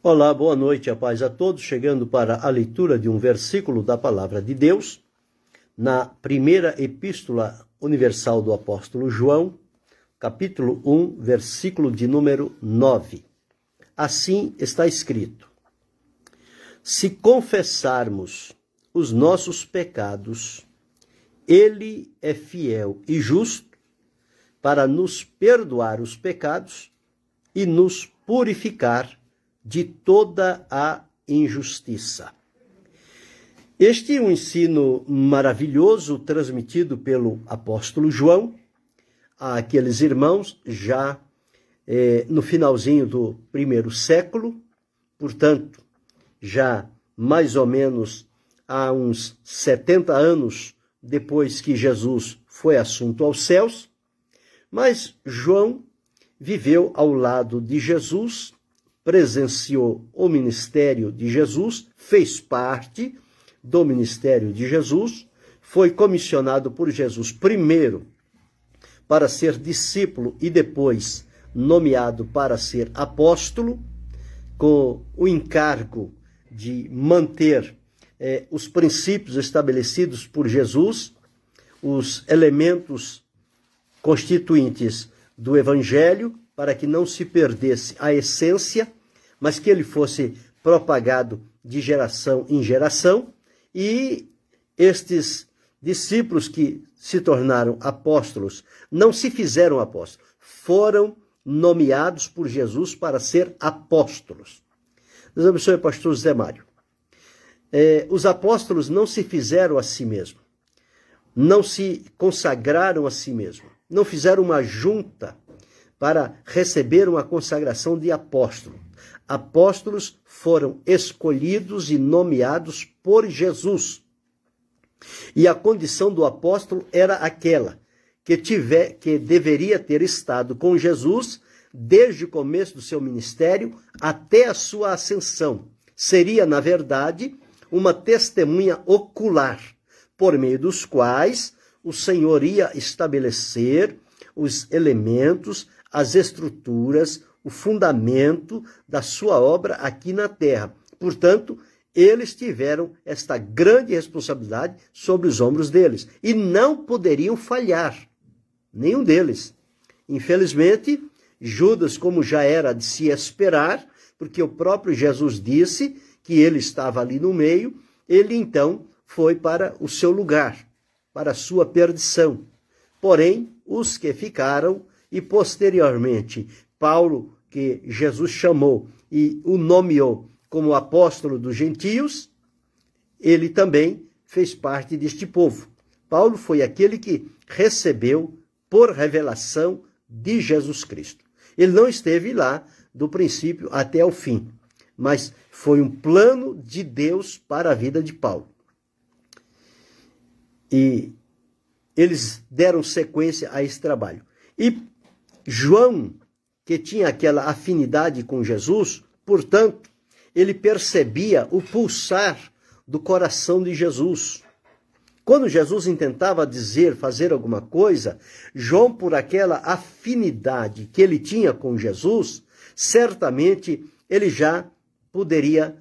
Olá, boa noite, a paz a todos, chegando para a leitura de um versículo da Palavra de Deus, na primeira epístola universal do apóstolo João, capítulo 1, versículo de número 9. Assim está escrito: se confessarmos os nossos pecados, Ele é fiel e justo para nos perdoar os pecados e nos purificar de toda a injustiça. Este é um ensino maravilhoso transmitido pelo apóstolo João àqueles irmãos já no finalzinho do primeiro século, portanto, já mais ou menos há uns 70 anos depois que Jesus foi assunto aos céus, mas João viveu ao lado de Jesus, presenciou o ministério de Jesus, fez parte do ministério de Jesus, foi comissionado por Jesus primeiro para ser discípulo e depois nomeado para ser apóstolo, com o encargo de manter os princípios estabelecidos por Jesus, os elementos constituintes do Evangelho, para que não se perdesse a essência, mas que ele fosse propagado de geração em geração. E estes discípulos que se tornaram apóstolos não se fizeram apóstolos, foram nomeados por Jesus para ser apóstolos. Deus abençoe, pastor José Mário. Os apóstolos não se fizeram a si mesmos, não se consagraram a si mesmos, não fizeram uma junta para receber uma consagração de apóstolo. Apóstolos foram escolhidos e nomeados por Jesus. E a condição do apóstolo era aquela, que deveria ter estado com Jesus desde o começo do seu ministério até a sua ascensão. Seria, na verdade, uma testemunha ocular, por meio dos quais o Senhor ia estabelecer os elementos, as estruturas, o fundamento da sua obra aqui na terra. Portanto, eles tiveram esta grande responsabilidade sobre os ombros deles e não poderiam falhar, nenhum deles. Infelizmente, Judas, como já era de se esperar, porque o próprio Jesus disse que ele estava ali no meio, ele então foi para o seu lugar, para a sua perdição. Porém, os que ficaram, e posteriormente Paulo, que Jesus chamou e o nomeou como apóstolo dos gentios, ele também fez parte deste povo. Paulo foi aquele que recebeu por revelação de Jesus Cristo. Ele não esteve lá do princípio até o fim, mas foi um plano de Deus para a vida de Paulo. E eles deram sequência a esse trabalho. E João, que tinha aquela afinidade com Jesus, portanto, ele percebia o pulsar do coração de Jesus. Quando Jesus intentava fazer alguma coisa, João, por aquela afinidade que ele tinha com Jesus, certamente ele já poderia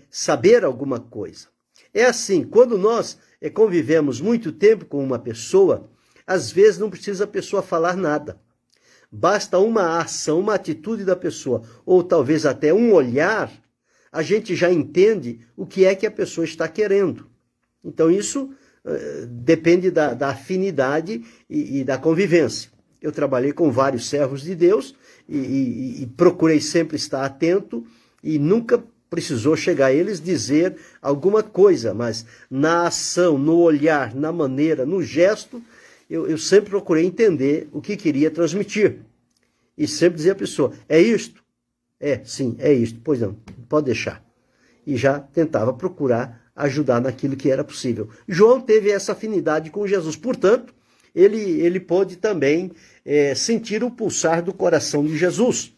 saber alguma coisa. É assim, quando nós convivemos muito tempo com uma pessoa, às vezes não precisa a pessoa falar nada. Basta uma ação, uma atitude da pessoa, ou talvez até um olhar, a gente já entende o que é que a pessoa está querendo. Então isso depende da afinidade e da convivência. Eu trabalhei com vários servos de Deus e procurei sempre estar atento e nunca precisou chegar a eles dizer alguma coisa, mas na ação, no olhar, na maneira, no gesto, eu sempre procurei entender o que queria transmitir. E sempre dizia à pessoa, é isto? Sim, é isto. Pois não, pode deixar. E já tentava procurar ajudar naquilo que era possível. João teve essa afinidade com Jesus, portanto, ele pôde também sentir o pulsar do coração de Jesus.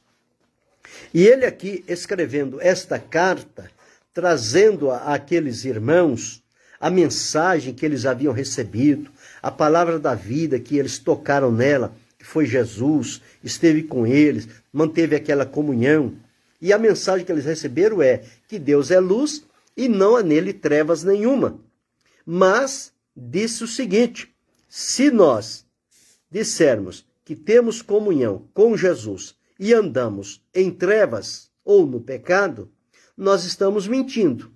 E ele aqui, escrevendo esta carta, trazendo àqueles irmãos a mensagem que eles haviam recebido, a palavra da vida que eles tocaram nela, que foi Jesus, esteve com eles, manteve aquela comunhão. E a mensagem que eles receberam é que Deus é luz e não há nele trevas nenhuma. Mas disse o seguinte: se nós dissermos que temos comunhão com Jesus e andamos em trevas ou no pecado, nós estamos mentindo.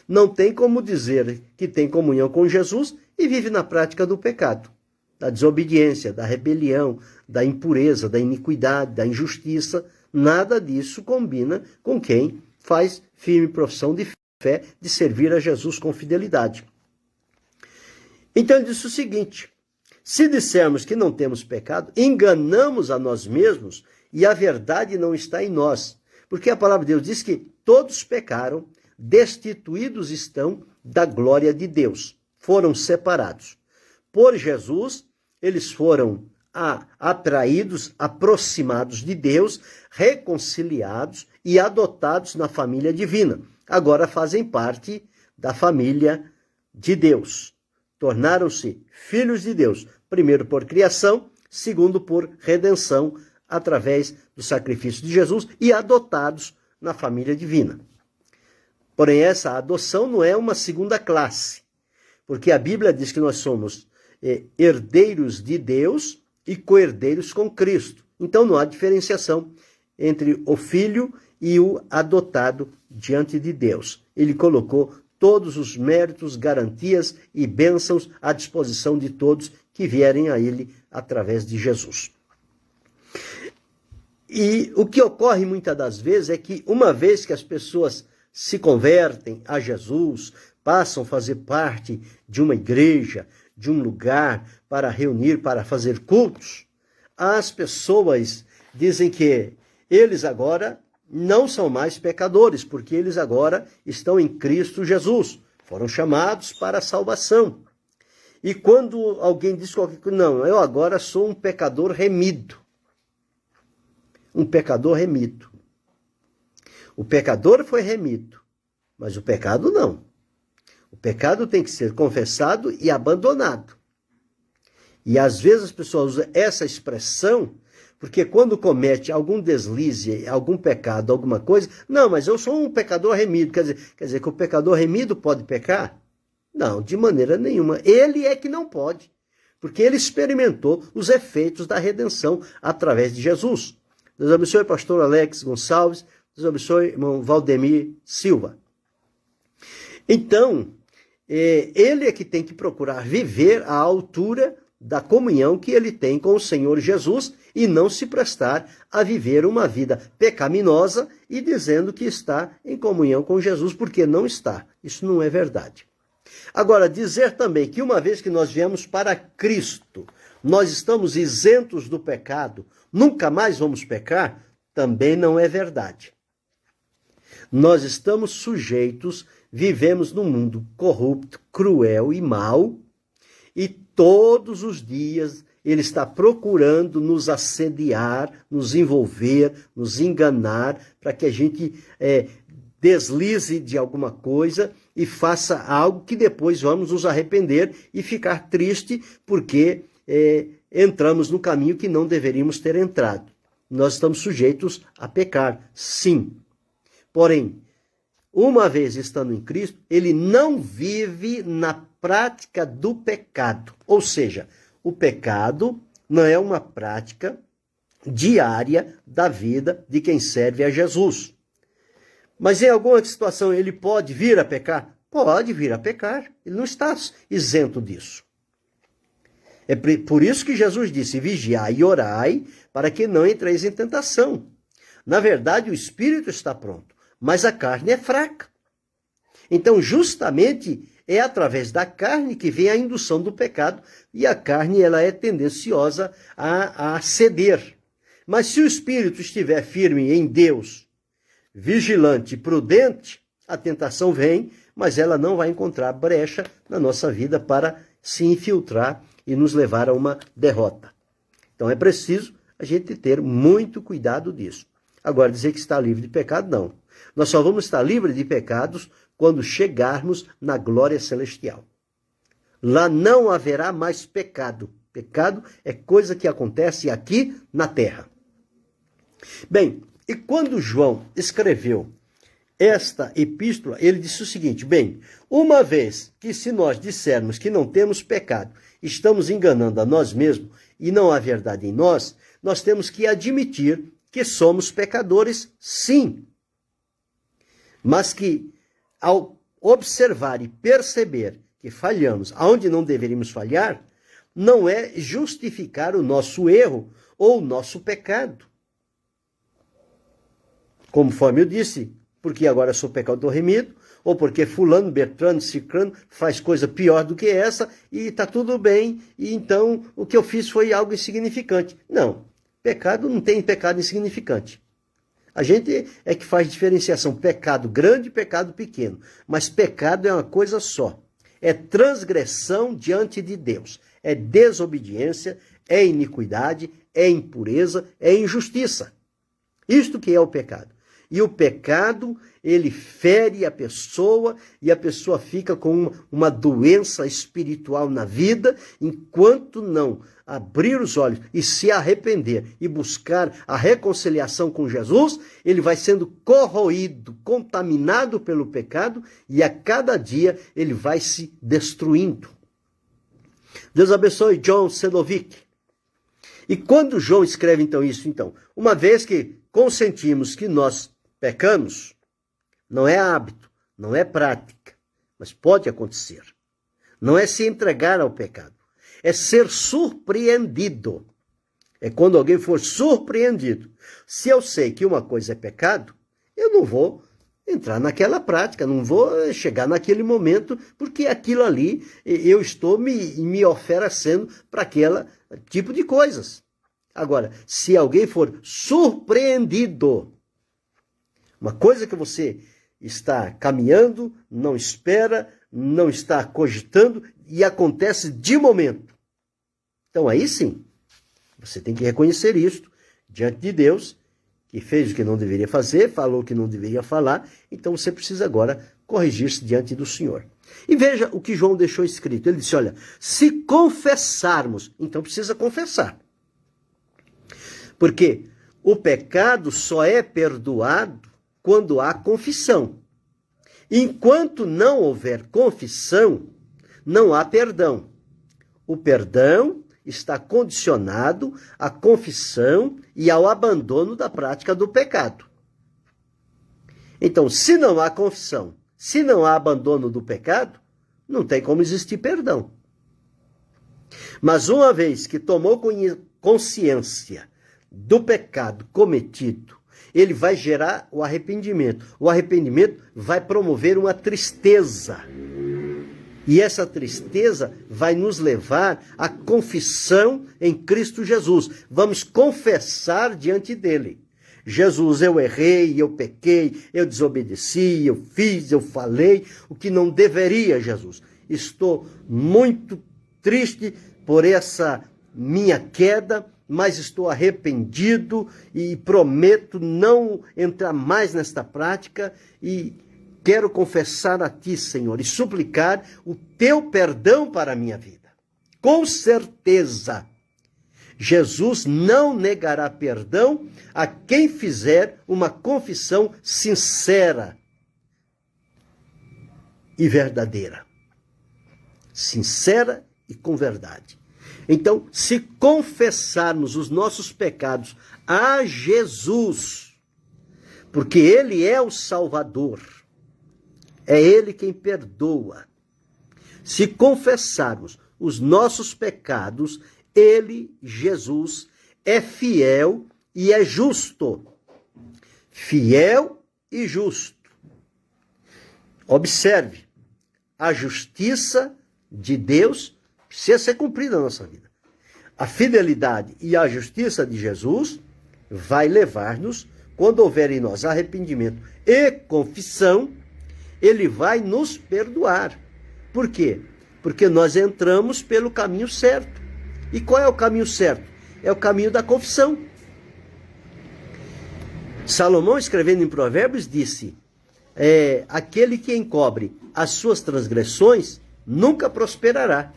Não tem como dizer que tem comunhão com Jesus e vive na prática do pecado, da desobediência, da rebelião, da impureza, da iniquidade, da injustiça. Nada disso combina com quem faz firme profissão de fé de servir a Jesus com fidelidade. Então ele disse o seguinte: se dissermos que não temos pecado, enganamos a nós mesmos e a verdade não está em nós. Porque a palavra de Deus diz que todos pecaram, destituídos estão da glória de Deus. Foram separados. Por Jesus, eles foram atraídos, aproximados de Deus, reconciliados e adotados na família divina. Agora fazem parte da família de Deus. Tornaram-se filhos de Deus, primeiro por criação, segundo por redenção, através do sacrifício de Jesus, e adotados na família divina. Porém, essa adoção não é uma segunda classe, porque a Bíblia diz que nós somos herdeiros de Deus e co-herdeiros com Cristo. Então não há diferenciação entre o filho e o adotado diante de Deus. Ele colocou todos os méritos, garantias e bênçãos à disposição de todos que vierem a ele através de Jesus. E o que ocorre muitas das vezes é que, uma vez que as pessoas se convertem a Jesus, passam a fazer parte de uma igreja, de um lugar para reunir, para fazer cultos, as pessoas dizem que eles agora não são mais pecadores, porque eles agora estão em Cristo Jesus, foram chamados para a salvação. E quando alguém diz qualquer coisa, não, eu agora sou um pecador remido. Um pecador remido. O pecador foi remido, mas o pecado não. O pecado tem que ser confessado e abandonado. E às vezes as pessoas usam essa expressão porque quando comete algum deslize, algum pecado, alguma coisa, não, mas eu sou um pecador remido. Quer dizer que o pecador remido pode pecar? Não, de maneira nenhuma. Ele é que não pode, porque ele experimentou os efeitos da redenção através de Jesus. Deus abençoe, pastor Alex Gonçalves. Deus abençoe, irmão Valdemir Silva. Então, ele é que tem que procurar viver à altura da comunhão que ele tem com o Senhor Jesus e não se prestar a viver uma vida pecaminosa e dizendo que está em comunhão com Jesus, porque não está. Isso não é verdade. Agora, dizer também que uma vez que nós viemos para Cristo, nós estamos isentos do pecado, nunca mais vamos pecar, também não é verdade. Nós estamos sujeitos, vivemos num mundo corrupto, cruel e mau, e todos os dias ele está procurando nos assediar, nos envolver, nos enganar, para que a gente deslize de alguma coisa e faça algo que depois vamos nos arrepender e ficar triste porque entramos no caminho que não deveríamos ter entrado. Nós estamos sujeitos a pecar, sim. Porém, uma vez estando em Cristo, ele não vive na prática do pecado. Ou seja, o pecado não é uma prática diária da vida de quem serve a Jesus. Mas em alguma situação ele pode vir a pecar? Pode vir a pecar. Ele não está isento disso. É por isso que Jesus disse: vigiai e orai para que não entreis em tentação. Na verdade, o espírito está pronto, mas a carne é fraca. Então, justamente, é através da carne que vem a indução do pecado, e a carne ela é tendenciosa a ceder. Mas se o espírito estiver firme em Deus, vigilante e prudente, a tentação vem, mas ela não vai encontrar brecha na nossa vida para se infiltrar e nos levar a uma derrota. Então é preciso a gente ter muito cuidado disso. Agora, dizer que está livre de pecado, não. Nós só vamos estar livres de pecados quando chegarmos na glória celestial. Lá não haverá mais pecado. Pecado é coisa que acontece aqui na terra. Bem, E quando João escreveu esta epístola, ele disse o seguinte: bem, uma vez que se nós dissermos que não temos pecado, estamos enganando a nós mesmos e não há verdade em nós, nós temos que admitir que somos pecadores, sim. Mas que ao observar e perceber que falhamos aonde não deveríamos falhar, não é justificar o nosso erro ou o nosso pecado. Conforme eu disse, porque agora sou pecador remido, ou porque fulano, Bertrano, Cicrano faz coisa pior do que essa e está tudo bem, e então o que eu fiz foi algo insignificante. Não, pecado não tem pecado insignificante. A gente é que faz diferenciação, pecado grande e pecado pequeno, mas pecado é uma coisa só. É transgressão diante de Deus, é desobediência, é iniquidade, é impureza, é injustiça. Isto que é o pecado. E o pecado, ele fere a pessoa e a pessoa fica com uma doença espiritual na vida, enquanto não abrir os olhos e se arrepender e buscar a reconciliação com Jesus, ele vai sendo corroído, contaminado pelo pecado e a cada dia ele vai se destruindo. Deus abençoe John Sedovic. E quando João escreve então isso, uma vez que consentimos que nós pecamos, não é hábito, não é prática, mas pode acontecer. Não é se entregar ao pecado, é ser surpreendido. É quando alguém for surpreendido. Se eu sei que uma coisa é pecado, eu não vou entrar naquela prática, não vou chegar naquele momento, porque aquilo ali eu estou me oferecendo para aquele tipo de coisas. Agora, se alguém for surpreendido, uma coisa que você está caminhando, não espera, não está cogitando e acontece de momento. Então aí sim, você tem que reconhecer isto diante de Deus, que fez o que não deveria fazer, falou o que não deveria falar, então você precisa agora corrigir-se diante do Senhor. E veja o que João deixou escrito. Ele disse, olha, se confessarmos, então precisa confessar. Porque o pecado só é perdoado quando há confissão. Enquanto não houver confissão, não há perdão. O perdão está condicionado à confissão e ao abandono da prática do pecado. Então, se não há confissão, se não há abandono do pecado, não tem como existir perdão. Mas uma vez que tomou consciência do pecado cometido, ele vai gerar o arrependimento. O arrependimento vai promover uma tristeza. E essa tristeza vai nos levar à confissão em Cristo Jesus. Vamos confessar diante dele. Jesus, eu errei, eu pequei, eu desobedeci, eu fiz, eu falei o que não deveria, Jesus. Estou muito triste por essa minha queda, mas estou arrependido e prometo não entrar mais nesta prática e quero confessar a ti, Senhor, e suplicar o teu perdão para a minha vida. Com certeza, Jesus não negará perdão a quem fizer uma confissão sincera e verdadeira. Sincera e com verdade. Então, se confessarmos os nossos pecados a Jesus, porque Ele é o Salvador, é Ele quem perdoa. Se confessarmos os nossos pecados, Ele, Jesus, é fiel e é justo. Fiel e justo. Observe, a justiça de Deus precisa ser cumprida na nossa vida. A fidelidade e a justiça de Jesus vai levar-nos, quando houver em nós arrependimento e confissão, ele vai nos perdoar. Por quê? Porque nós entramos pelo caminho certo. E qual é o caminho certo? É o caminho da confissão. Salomão, escrevendo em Provérbios, disse, aquele que encobre as suas transgressões nunca prosperará,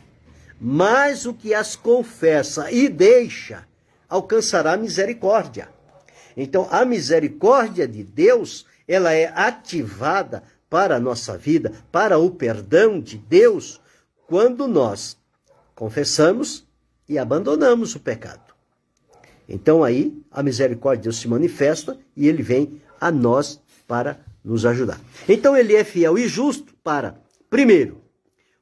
mas o que as confessa e deixa alcançará misericórdia. Então, a misericórdia de Deus, ela é ativada para a nossa vida, para o perdão de Deus, quando nós confessamos e abandonamos o pecado. Então aí a misericórdia de Deus se manifesta e ele vem a nós para nos ajudar. Então ele é fiel e justo para, primeiro,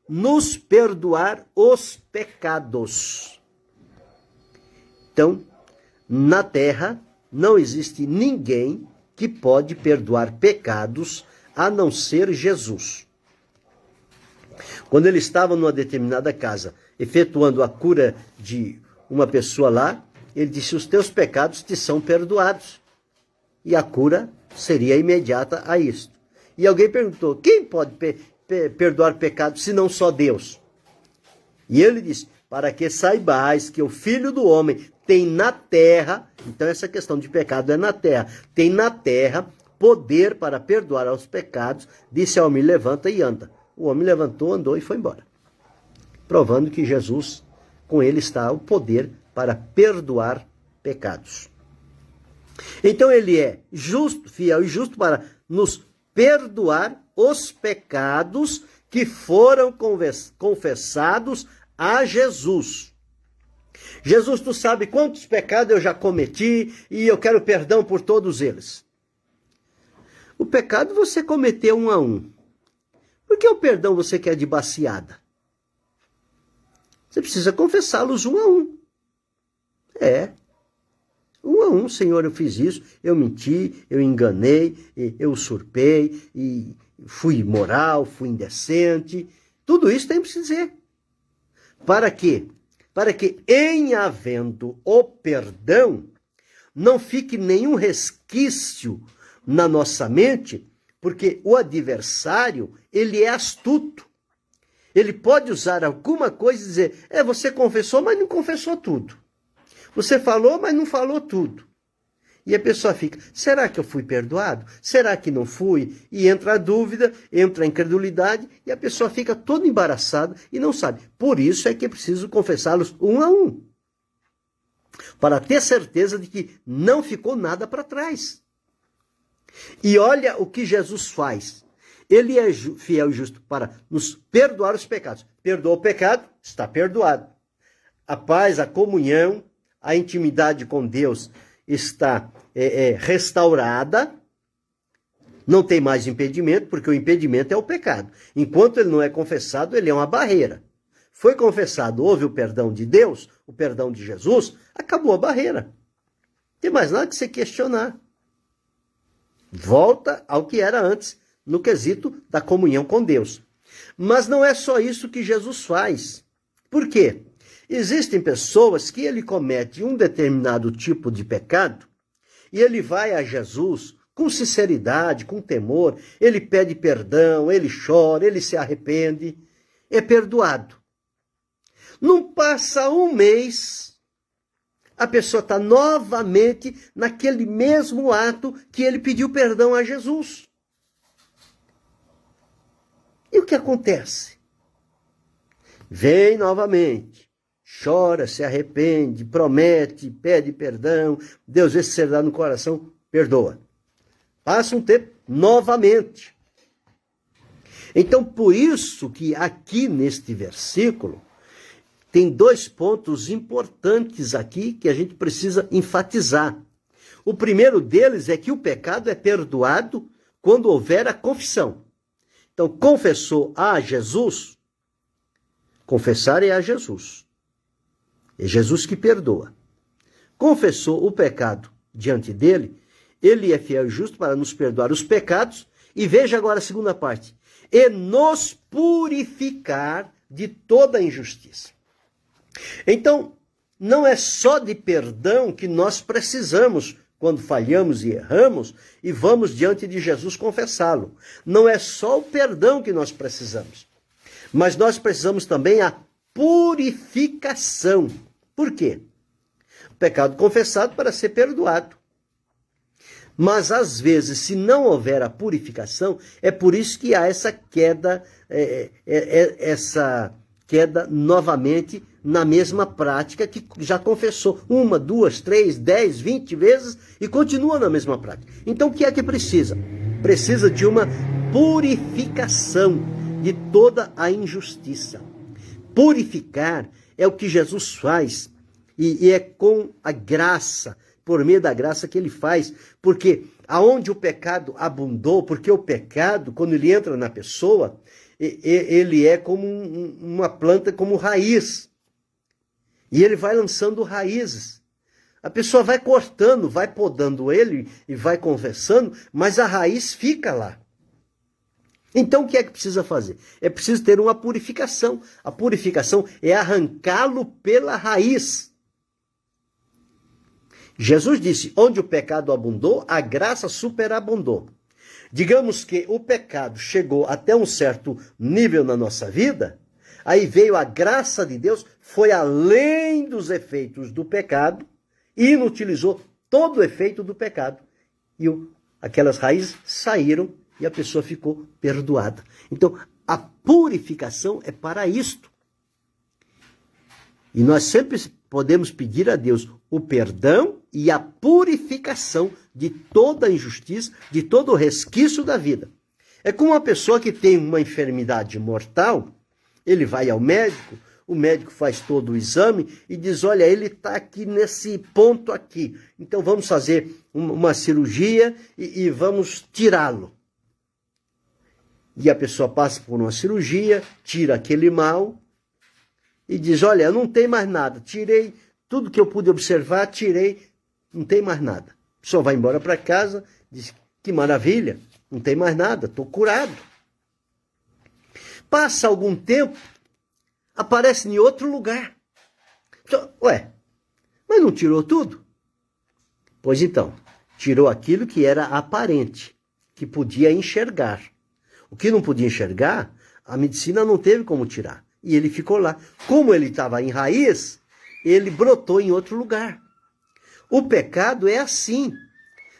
nos perdoar os pecados. Então, na terra não existe ninguém que pode perdoar pecados a não ser Jesus. Quando ele estava numa determinada casa, efetuando a cura de uma pessoa lá, ele disse: os teus pecados te são perdoados. E a cura seria imediata a isto. E alguém perguntou: quem pode perdoar pecados se não só Deus? E ele disse: para que saibais que o Filho do Homem tem na terra, então essa questão de pecado é na terra, tem na terra poder para perdoar aos pecados, disse ao homem: levanta e anda. O homem levantou, andou e foi embora. Provando que Jesus, com ele está o poder para perdoar pecados. Então ele é justo, fiel e justo para nos perdoar os pecados que foram confessados a Jesus. Jesus, tu sabe quantos pecados eu já cometi e eu quero perdão por todos eles. O pecado você cometeu um a um. Por que o perdão você quer de baseada? Você precisa confessá-los um a um. Um a um, Senhor, eu fiz isso, eu menti, eu enganei, eu usurpei, e fui imoral, fui indecente. Tudo isso tem que se dizer. Para quê? Para que, em havendo o perdão, não fique nenhum resquício na nossa mente, porque o adversário, ele é astuto. Ele pode usar alguma coisa e dizer: você confessou, mas não confessou tudo. Você falou, mas não falou tudo. E a pessoa fica: será que eu fui perdoado? Será que não fui? E entra a dúvida, entra a incredulidade, e a pessoa fica toda embaraçada e não sabe. Por isso é que é preciso confessá-los um a um, para ter certeza de que não ficou nada para trás. E olha o que Jesus faz. Ele é fiel e justo para nos perdoar os pecados. Perdoa o pecado, está perdoado. A paz, a comunhão, a intimidade com Deus está restaurada. Não tem mais impedimento, porque o impedimento é o pecado. Enquanto ele não é confessado, ele é uma barreira. Foi confessado, houve o perdão de Deus, o perdão de Jesus, acabou a barreira. Não tem mais nada que você questionar. Volta ao que era antes, no quesito da comunhão com Deus. Mas não é só isso que Jesus faz. Por quê? Existem pessoas que ele comete um determinado tipo de pecado e ele vai a Jesus com sinceridade, com temor, ele pede perdão, ele chora, ele se arrepende, é perdoado. Não passa um mês, a pessoa está novamente naquele mesmo ato que ele pediu perdão a Jesus. E o que acontece? Vem novamente, chora, se arrepende, promete, pede perdão, Deus vê se você dá no coração, perdoa. Passa um tempo novamente. Então, por isso que aqui neste versículo, tem dois pontos importantes aqui que a gente precisa enfatizar. O primeiro deles é que o pecado é perdoado quando houver a confissão. Então, confessou a Jesus, confessar é a Jesus. É Jesus que perdoa. Confessou o pecado diante dele, ele é fiel e justo para nos perdoar os pecados. E veja agora a segunda parte. E nos purificar de toda injustiça. Então, não é só de perdão que nós precisamos quando falhamos e erramos e vamos diante de Jesus confessá-lo. Não é só o perdão que nós precisamos, mas nós precisamos também a purificação. Por quê? O pecado confessado para ser perdoado. Mas, às vezes, se não houver a purificação, é por isso que há essa queda, essa queda novamente na mesma prática que já confessou 1, 2, 3, 10, 20 vezes e continua na mesma prática. Então o que é que precisa? Precisa de uma purificação de toda a injustiça. Purificar é o que Jesus faz e é com a graça, por meio da graça que ele faz, porque aonde o pecado abundou, porque o pecado, quando ele entra na pessoa, ele é como uma planta, como raiz. E ele vai lançando raízes. A pessoa vai cortando, vai podando ele e vai confessando, mas a raiz fica lá. Então o que é que precisa fazer? É preciso ter uma purificação. A purificação é arrancá-lo pela raiz. Jesus disse, onde o pecado abundou, a graça superabundou. Digamos que o pecado chegou até um certo nível na nossa vida, aí veio a graça de Deus, foi além dos efeitos do pecado e inutilizou todo o efeito do pecado. E aquelas raízes saíram e a pessoa ficou perdoada. Então, a purificação é para isto. E nós sempre podemos pedir a Deus o perdão e a purificação de toda a injustiça, de todo o resquício da vida. É como uma pessoa que tem uma enfermidade mortal, ele vai ao médico, o médico faz todo o exame e diz, olha, ele está aqui nesse ponto aqui, então vamos fazer uma cirurgia e vamos tirá-lo. E a pessoa passa por uma cirurgia, tira aquele mal e diz, olha, não tem mais nada, tirei tudo que eu pude observar, tirei, não tem mais nada. A pessoa vai embora para casa, diz, que maravilha, não tem mais nada, estou curado. Passa algum tempo, aparece em outro lugar. Ué, mas não tirou tudo? Pois então, tirou aquilo que era aparente, que podia enxergar. O que não podia enxergar, a medicina não teve como tirar. E ele ficou lá. Como ele estava em raiz, ele brotou em outro lugar. O pecado é assim.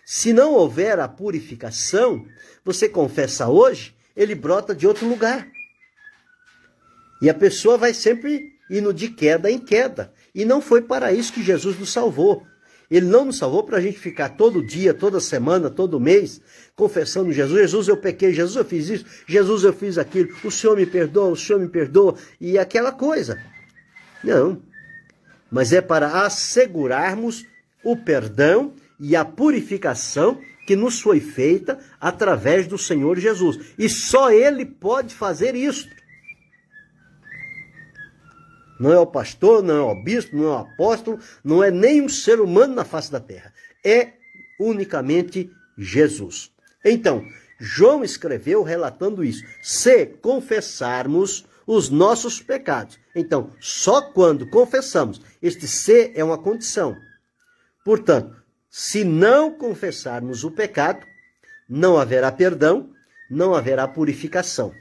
Se não houver a purificação, você confessa hoje, ele brota de outro lugar. E a pessoa vai sempre indo de queda em queda. E não foi para isso que Jesus nos salvou. Ele não nos salvou para a gente ficar todo dia, toda semana, todo mês, confessando Jesus. Jesus, eu pequei. Jesus, eu fiz isso. Jesus, eu fiz aquilo. O Senhor me perdoa, o Senhor me perdoa. E aquela coisa. Não. Mas é para assegurarmos o perdão e a purificação que nos foi feita através do Senhor Jesus. E só Ele pode fazer isso. Não é o pastor, não é o bispo, não é o apóstolo, não é nenhum ser humano na face da terra. É unicamente Jesus. Então, João escreveu relatando isso. Se confessarmos os nossos pecados. Então, só quando confessamos. Este se é uma condição. Portanto, se não confessarmos o pecado, não haverá perdão, não haverá purificação.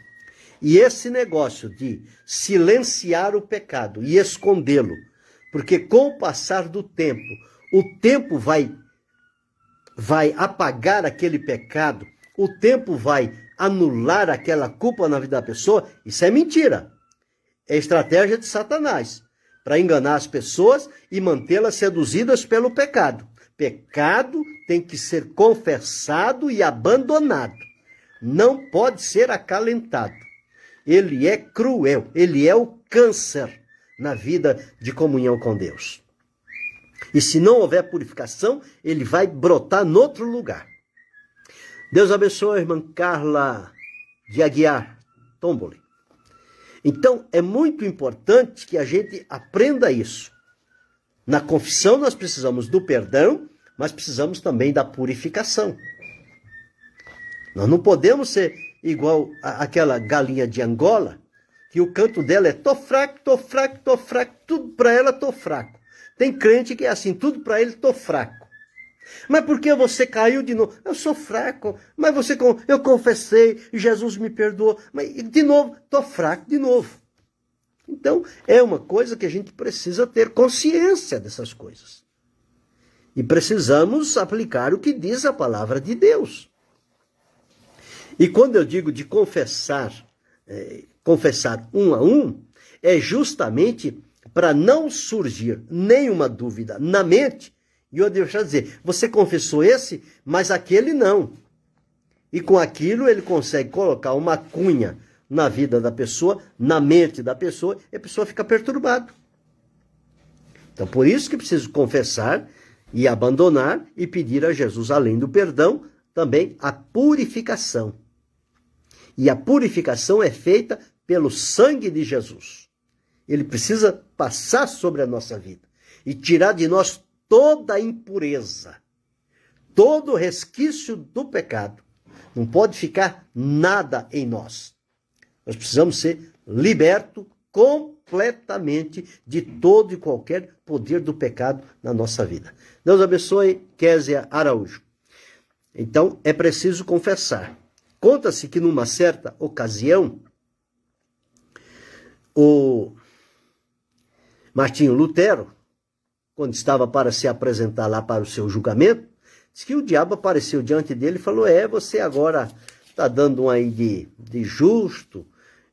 E esse negócio de silenciar o pecado e escondê-lo, porque com o passar do tempo, o tempo vai apagar aquele pecado, o tempo vai anular aquela culpa na vida da pessoa, isso é mentira. É estratégia de Satanás, para enganar as pessoas e mantê-las seduzidas pelo pecado. Pecado tem que ser confessado e abandonado. Não pode ser acalentado. Ele é cruel, ele é o câncer na vida de comunhão com Deus. E se não houver purificação, ele vai brotar em outro lugar. Deus abençoe a irmã Carla de Aguiar Tomboli. Então, é muito importante que a gente aprenda isso. Na confissão nós precisamos do perdão, mas precisamos também da purificação. Nós não podemos ser igual aquela galinha de Angola, que o canto dela é tô fraco, tô fraco, tô fraco, tudo para ela tô fraco. Tem crente que é assim, tudo para ele tô fraco. Mas por que você caiu de novo? Eu sou fraco, mas eu confessei, Jesus me perdoou, mas de novo, tô fraco de novo. Então, é uma coisa que a gente precisa ter consciência dessas coisas. E precisamos aplicar o que diz a palavra de Deus. E quando eu digo de confessar confessar um a um, é justamente para não surgir nenhuma dúvida na mente, e eu deixar dizer, você confessou esse, mas aquele não. E com aquilo ele consegue colocar uma cunha na vida da pessoa, na mente da pessoa, e a pessoa fica perturbada. Então, por isso que preciso confessar e abandonar e pedir a Jesus, além do perdão, também a purificação. E a purificação é feita pelo sangue de Jesus. Ele precisa passar sobre a nossa vida e tirar de nós toda a impureza, todo o resquício do pecado. Não pode ficar nada em nós. Nós precisamos ser libertos completamente de todo e qualquer poder do pecado na nossa vida. Deus abençoe, Késia Araújo. Então, é preciso confessar. Conta-se que numa certa ocasião, o Martinho Lutero, quando estava para se apresentar lá para o seu julgamento, diz que o diabo apareceu diante dele e falou, você agora está dando um aí de justo,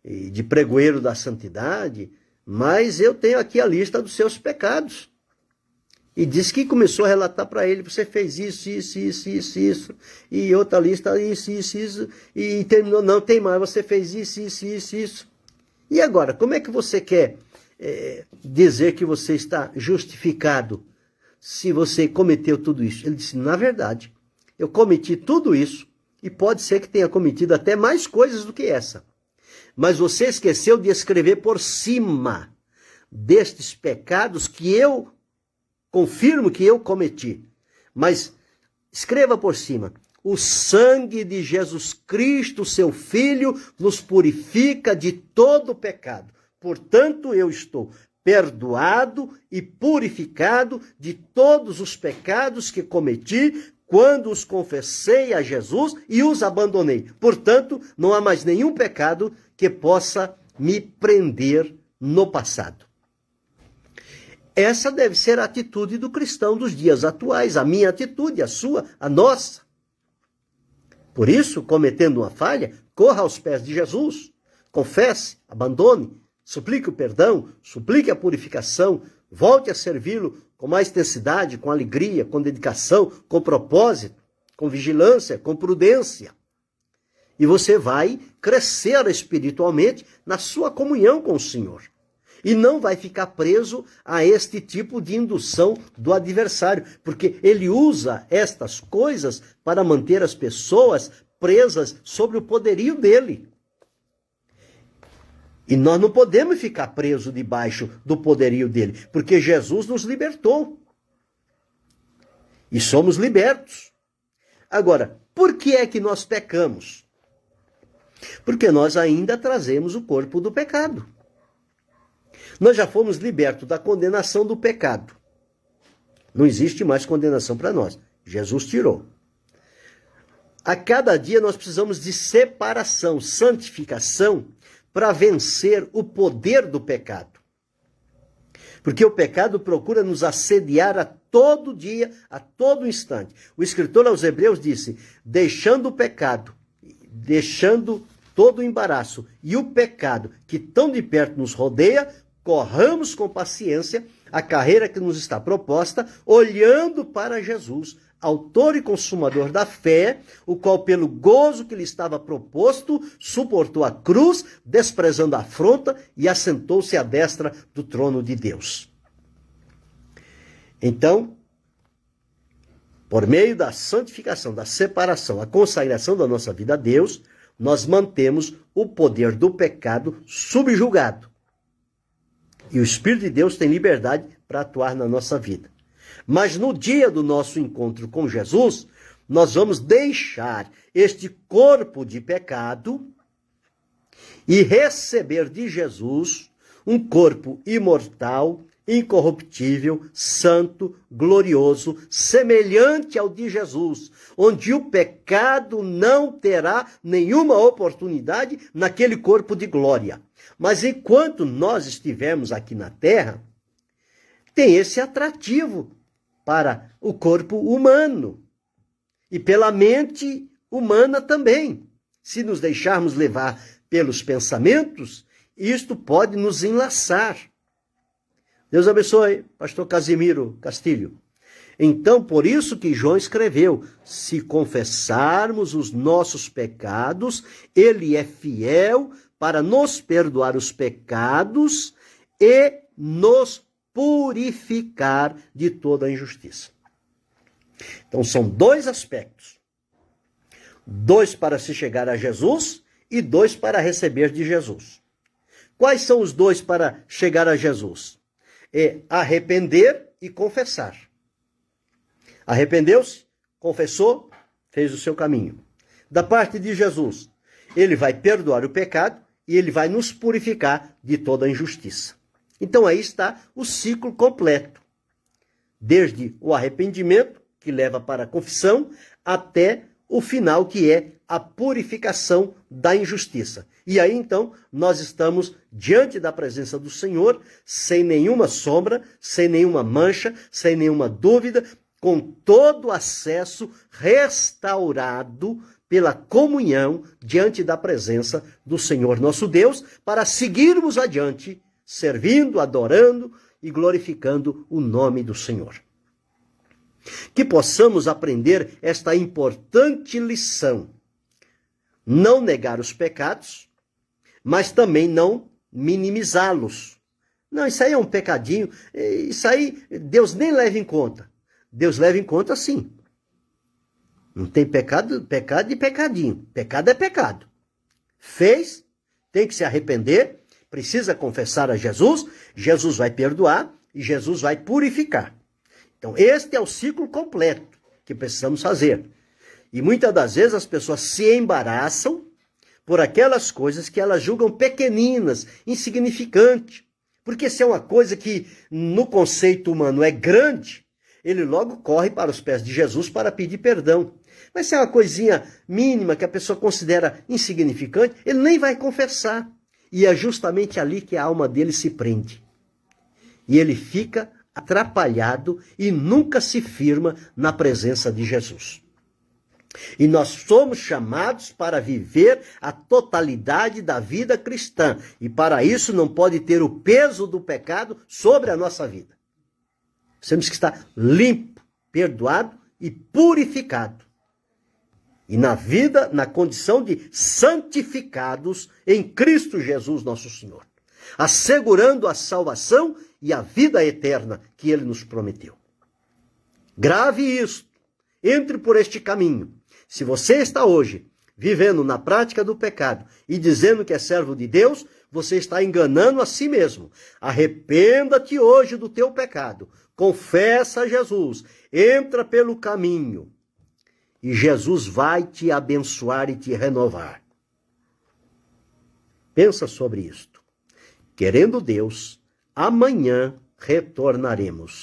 de pregoeiro da santidade, mas eu tenho aqui a lista dos seus pecados. E disse que começou a relatar para ele, você fez isso, e outra lista, isso, e terminou, não, tem mais, você fez isso. E agora, como é que você quer dizer que você está justificado se você cometeu tudo isso? Ele disse, na verdade, eu cometi tudo isso, e pode ser que tenha cometido até mais coisas do que essa. Mas você esqueceu de escrever por cima destes pecados que eu confirmo que eu cometi. Mas escreva por cima. O sangue de Jesus Cristo, seu Filho, nos purifica de todo pecado. Portanto, eu estou perdoado e purificado de todos os pecados que cometi quando os confessei a Jesus e os abandonei. Portanto, não há mais nenhum pecado que possa me prender no passado. Essa deve ser a atitude do cristão dos dias atuais, a minha atitude, a sua, a nossa. Por isso, cometendo uma falha, corra aos pés de Jesus, confesse, abandone, suplique o perdão, suplique a purificação, volte a servi-lo com mais intensidade, com alegria, com dedicação, com propósito, com vigilância, com prudência. E você vai crescer espiritualmente na sua comunhão com o Senhor. E não vai ficar preso a este tipo de indução do adversário, porque ele usa estas coisas para manter as pessoas presas sobre o poderio dele. E nós não podemos ficar presos debaixo do poderio dele, porque Jesus nos libertou. E somos libertos. Agora, por que é que nós pecamos? Porque nós ainda trazemos o corpo do pecado. Nós já fomos libertos da condenação do pecado. Não existe mais condenação para nós. Jesus tirou. A cada dia nós precisamos de separação, santificação, para vencer o poder do pecado. Porque o pecado procura nos assediar a todo dia, a todo instante. O escritor aos Hebreus disse, deixando o pecado, deixando todo o embaraço e o pecado que tão de perto nos rodeia, corramos com paciência a carreira que nos está proposta, olhando para Jesus, autor e consumador da fé, o qual pelo gozo que lhe estava proposto, suportou a cruz, desprezando a afronta e assentou-se à destra do trono de Deus. Então, por meio da santificação, da separação, a consagração da nossa vida a Deus, nós mantemos o poder do pecado subjugado. E o Espírito de Deus tem liberdade para atuar na nossa vida. Mas no dia do nosso encontro com Jesus, nós vamos deixar este corpo de pecado e receber de Jesus um corpo imortal, incorruptível, santo, glorioso, semelhante ao de Jesus, onde o pecado não terá nenhuma oportunidade naquele corpo de glória. Mas enquanto nós estivermos aqui na terra, tem esse atrativo para o corpo humano e pela mente humana também. Se nos deixarmos levar pelos pensamentos, isto pode nos enlaçar. Deus abençoe, pastor Casimiro Castilho. Então, por isso que João escreveu, se confessarmos os nossos pecados, ele é fiel para nos perdoar os pecados e nos purificar de toda a injustiça. Então, são dois aspectos. Dois para se chegar a Jesus e dois para receber de Jesus. Quais são os dois para chegar a Jesus? É arrepender e confessar. Arrependeu-se, confessou, fez o seu caminho. Da parte de Jesus, ele vai perdoar o pecado e ele vai nos purificar de toda a injustiça. Então aí está o ciclo completo. Desde o arrependimento, que leva para a confissão, até o final, que é a purificação da injustiça. E aí, então, nós estamos diante da presença do Senhor, sem nenhuma sombra, sem nenhuma mancha, sem nenhuma dúvida, com todo o acesso restaurado pela comunhão diante da presença do Senhor nosso Deus, para seguirmos adiante, servindo, adorando e glorificando o nome do Senhor. Que possamos aprender esta importante lição. Não negar os pecados, mas também não minimizá-los. Não, isso aí é um pecadinho, isso aí Deus nem leva em conta. Deus leva em conta sim. Não tem pecado e pecadinho. Pecado é pecado. Fez, tem que se arrepender, precisa confessar a Jesus, Jesus vai perdoar e Jesus vai purificar. Então, este é o ciclo completo que precisamos fazer. E muitas das vezes as pessoas se embaraçam por aquelas coisas que elas julgam pequeninas, insignificantes. Porque se é uma coisa que no conceito humano é grande, ele logo corre para os pés de Jesus para pedir perdão. Mas se é uma coisinha mínima que a pessoa considera insignificante, ele nem vai confessar. E é justamente ali que a alma dele se prende. E ele fica atrapalhado e nunca se firma na presença de Jesus. E nós somos chamados para viver a totalidade da vida cristã. E para isso não pode ter o peso do pecado sobre a nossa vida. Temos que estar limpo, perdoado e purificado. E na vida, na condição de santificados em Cristo Jesus nosso Senhor. Assegurando a salvação e a vida eterna que Ele nos prometeu. Grave isto. Entre por este caminho. Se você está hoje vivendo na prática do pecado e dizendo que é servo de Deus, você está enganando a si mesmo. Arrependa-te hoje do teu pecado. Confessa a Jesus. Entra pelo caminho. E Jesus vai te abençoar e te renovar. Pensa sobre isto. Querendo Deus, amanhã retornaremos.